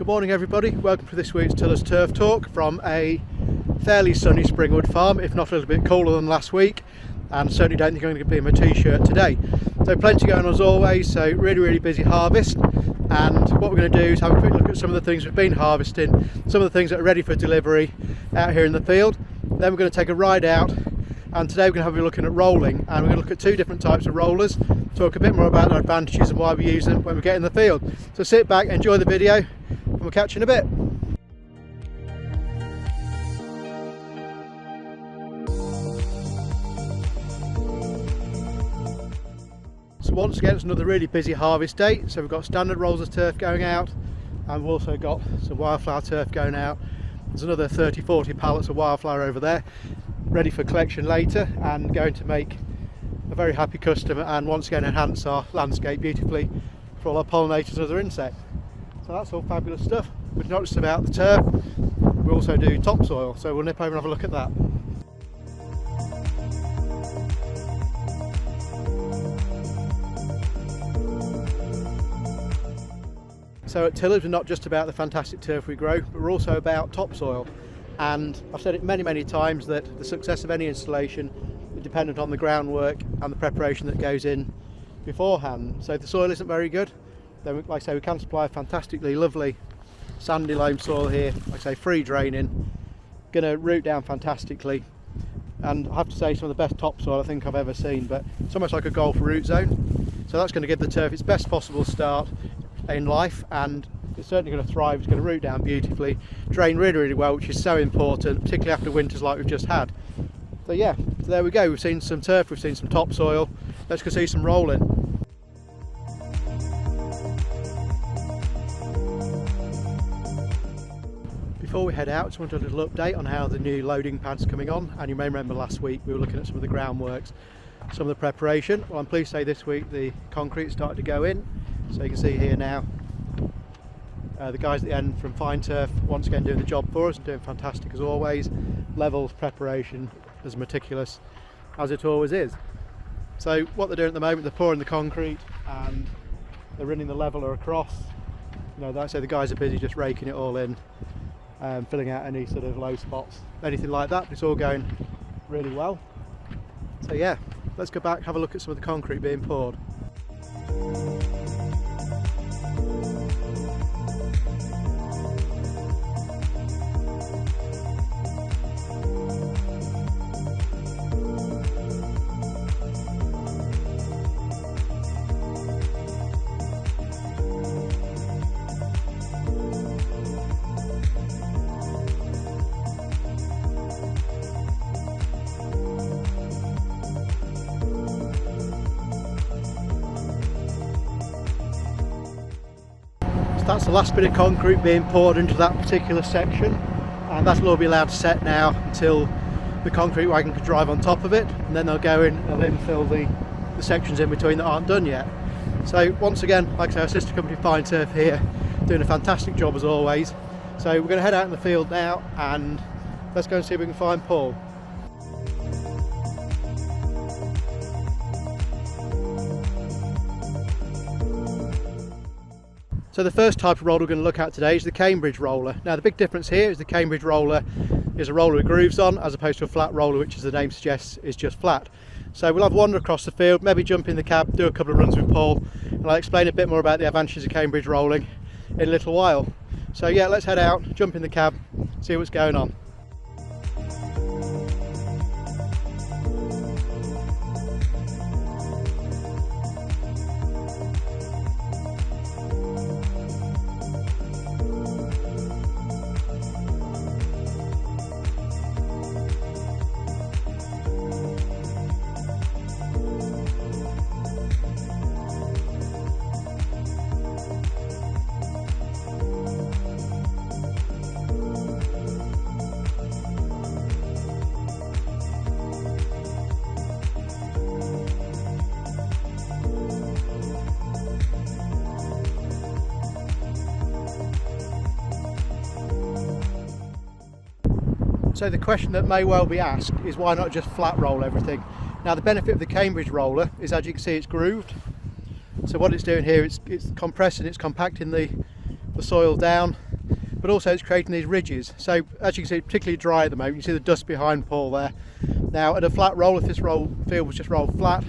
morning everybody, welcome to this week's Tillers Turf Talk from a fairly sunny Springwood farm, if not a little bit cooler than last week, and certainly don't think I'm going to be in my t-shirt today. So plenty going on as always, so really busy harvest, and what we're going to do is have a quick look at some of the things we've been harvesting, some of the things that are ready for delivery out here in the field. Then we're going to take a ride out, and today we're going to have a look at rolling, and we're going to look at two different types of rollers, talk a bit more about their advantages and why we use them when we get in the field. So sit back, enjoy the video, and we'll catch you in a bit. So once again, it's another really busy harvest day. So we've got standard rolls of turf going out, and we've also got some wildflower turf going out. There's another 30-40 pallets of wildflower over there, ready for collection later, and going to make a very happy customer and once again enhance our landscape beautifully for all our pollinators and other insects. So that's all fabulous stuff. But not just about the turf, we also do topsoil, so we'll nip over and have a look at that. So at Tillers, we're not just about the fantastic turf we grow, but we're also about topsoil. And I've said it many times that the success of any installation is dependent on the groundwork and the preparation that goes in beforehand. So if the soil isn't very good, then like I say, we can supply a fantastically lovely sandy loam soil here, like I say, free draining, going to root down fantastically. And I have to say, some of the best topsoil I think I've ever seen, but it's almost like a golf root zone. So that's going to give the turf its best possible start in life, and it's certainly going to thrive. It's going to root down beautifully, drain really well, which is so important, particularly after winters like we've just had. So yeah, so there we go. We've seen some turf, we've seen some topsoil. Let's go see some rolling. Before we head out, I just wanted a little update on how the new loading pad's coming on. And you may remember last week we were looking at some of the groundworks, some of the preparation. Well, I'm pleased to say this week the concrete started to go in. So you can see here now the guys at the end from Fine Turf once again doing the job for us and doing fantastic as always. Levels, preparation as meticulous as it always is. So what they're doing at the moment, they're pouring the concrete and they're running the leveller across. You know, like I say, the guys are busy just raking it all in, filling out any sort of low spots, anything like that. It's all going really well. So yeah, let's go back, have a look at some of the concrete being poured. That's the last bit of concrete being poured into that particular section, and that'll all be allowed to set now until the concrete wagon can drive on top of it, and then they'll go in and infill the sections in between that aren't done yet. So once again, like I say, our sister company Fine Turf here doing a fantastic job as always. So we're going to head out in the field now and let's go and see if we can find Paul. So the first type of roller we're going to look at today is the Cambridge roller. Now the big difference here is the Cambridge roller is a roller with grooves on, as opposed to a flat roller, which as the name suggests is just flat. So we'll have wander across the field, maybe jump in the cab, do a couple of runs with Paul, and I'll explain a bit more about the advantages of Cambridge rolling in a little while. So yeah, let's head out, jump in the cab, see what's going on. So the question that may well be asked is why not just flat roll everything? Now the benefit of the Cambridge roller is, as you can see, it's grooved. So what it's doing here, it's compressing, it's compacting the soil down but also it's creating these ridges. So as you can see, it's particularly dry at the moment. You can see the dust behind Paul there. Now at a flat roll, if this field was just rolled flat,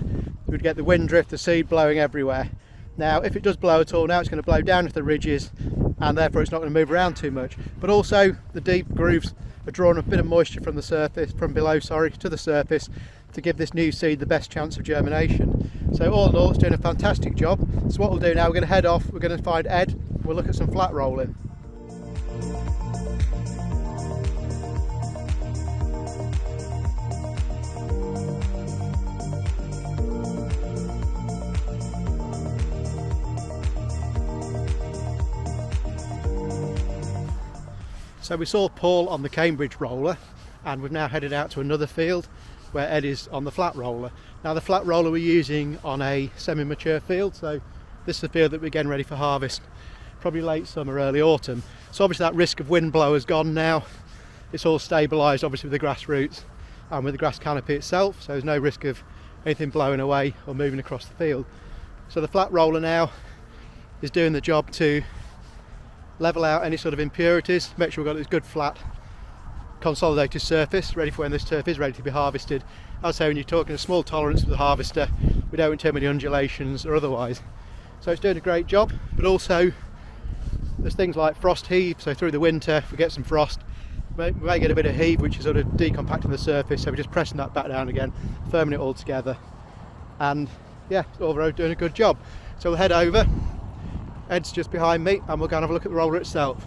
we would get the wind drift, the seed blowing everywhere. Now if it does blow at all, now it's going to blow down into the ridges, and therefore it's not going to move around too much. But also the deep grooves are drawing a bit of moisture from below to the surface, to give this new seed the best chance of germination. So all in all, it's doing a fantastic job. So what we'll do now, we're going to head off, we're going to find Ed, we'll look at some flat rolling. So we saw Paul on the Cambridge roller, and we've now headed out to another field where Ed is on the flat roller. Now the flat roller we're using on a semi-mature field, so this is the field that we're getting ready for harvest, probably late summer, early autumn. So obviously that risk of wind blow is gone now. It's all stabilised obviously with the grass roots and with the grass canopy itself, so there's no risk of anything blowing away or moving across the field. So the flat roller now is doing the job to level out any sort of impurities, make sure we've got this good flat consolidated surface ready for when this turf is ready to be harvested. I'd say when you're talking a small tolerance with the harvester, we don't want too many undulations or otherwise. So it's doing a great job, but also there's things like frost heave, so through the winter if we get some frost, we may get a bit of heave which is sort of decompacting the surface, so we're just pressing that back down again, firming it all together, and yeah, overall doing a good job. So we'll head over, Ed's just behind me, and we'll go and have a look at the roller itself.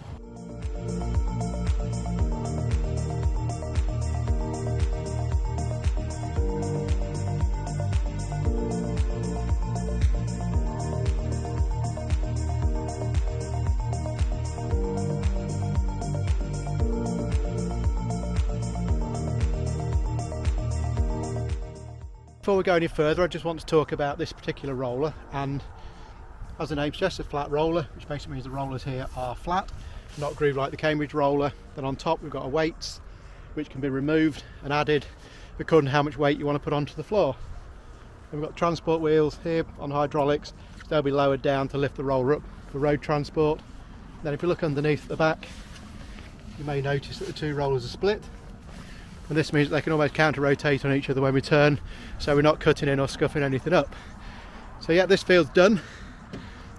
Before we go any further, I just want to talk about this particular roller, and as the name suggests, a flat roller, which basically means the rollers here are flat, not grooved like the Cambridge roller. Then on top we've got a weights which can be removed and added according to how much weight you want to put onto the floor. And we've got transport wheels here on hydraulics, so they'll be lowered down to lift the roller up for road transport. Then if you look underneath the back, you may notice that the two rollers are split, and this means they can almost counter rotate on each other when we turn, so we're not cutting in or scuffing anything up. So yeah, this field's done.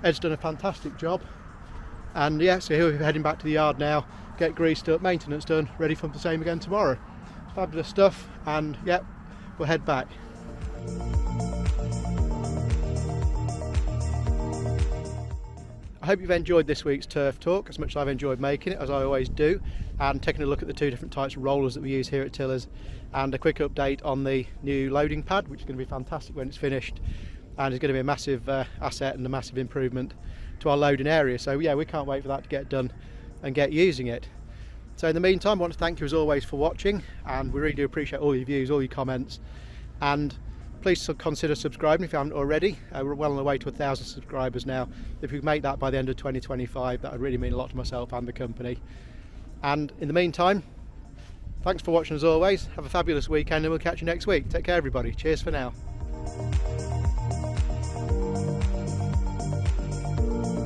Ed's done a fantastic job, and yeah, so here we're heading back to the yard now, get greased up, maintenance done, ready for the same again tomorrow. Fabulous stuff, and yeah, we'll head back. I hope you've enjoyed this week's Turf Talk as much as I've enjoyed making it, as I always do, and taking a look at the two different types of rollers that we use here at Tillers, and a quick update on the new loading pad, which is going to be fantastic when it's finished, and is going to be a massive asset and a massive improvement to our loading area. So yeah, we can't wait for that to get done and get using it. So in the meantime, I want to thank you as always for watching, and we really do appreciate all your views, all your comments, and please consider subscribing if you haven't already. We're well on the way to 1,000 subscribers now. If we make that by the end of 2025, that would really mean a lot to myself and the company. And in the meantime, thanks for watching as always. Have a fabulous weekend, and we'll catch you next week. Take care everybody. Cheers for now.